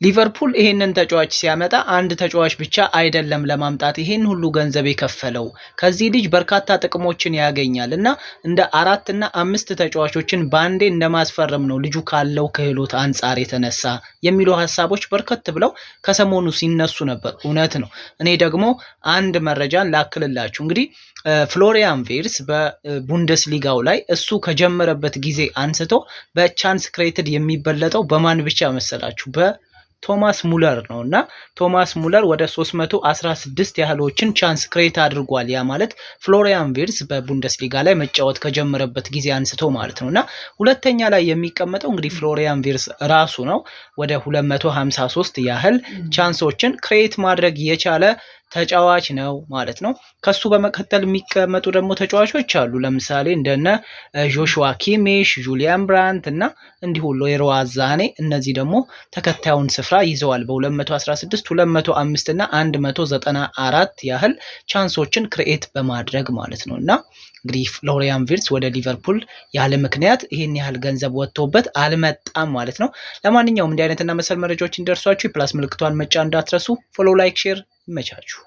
ሊቨርፑል ይሄንን ተጫዋች ሲያመጣ አንድ ተጫዋች ብቻ አይደለም ለማምጣት ይሄን ሁሉ ገንዘብ የከፈለው ከዚህ ልጅ በርካታ ጥቅሞችን ያገኛል እና እንደ 4 እና 5 ተጫዋቾችን ባንዴ እንደማስፈረም ነው ልጁ ካለው ክህሎት አንፃር የተነሳ የሚሉ ሐሳቦች በርከት ብለው ከሰሞኑ ሲነሱ ነበር። እውነት ነው። እኔ ደግሞ አንድ መረጃን ላክልላችሁ። እንግዲህ ፍሎሪያን ቪርትዝ በቡንደስሊጋው ላይ እሱ ከጀመረበት ጊዜ አንስቶ በቻንስ ክሬትድ የሚበለጠው በማን ብቻ መሰላችሁ? ቶማስ ሙለር ነውና ቶማስ ሙለር ወደ 316 ያህሎችን ቻንስ ክሬት አድርጓል። ያ ማለት ፍሎሪያን ቪርትዝ በቡንደስሊጋ ላይ መጫወት ከጀመረበት ጊዜ አንስቶ ማለት ነውና ሁለተኛ ላይ የሚቀመጠው እንግዲህ ፍሎሪያን ቪርትዝ ራሱ ነው። ወደ 253 ያህል ቻንሶችን ክሬት ማድረግ የቻለ ተጫዋች ነው ማለት ነው። ከሱ በመከተል የሚቀመጡ ደግሞ ተጫዋቾች አሉ። ለምሳሌ እንደነ ጆሹዋ ኪሚሽ፣ ጁሊያን ብራንት እና እንዲሁ ሌሮይ ሳኔ እነዚህ ደግሞ ተከታዩን ስፍራ ይዘዋል በ216 205 እና 194 ያህል ቻንሶችን ክሬት በማድረግ ማለት ነውና እንግዲህ ፍሎሪያን ቪርትዝ ወደ ሊቨርፑል ያለ ምክንያት ይሄን ያህል ገንዘብ ወጥቶበት አልመጣም ማለት ነው። ለማንኛውም እንዲህ አይነትና መሰል መረጃዎች እንዲደርሷችሁ ፕላስ ምልክቷን መጫን እንዳትረሱ። ፎሎ፣ ላይክ፣ ሼር ይመቻችሁ።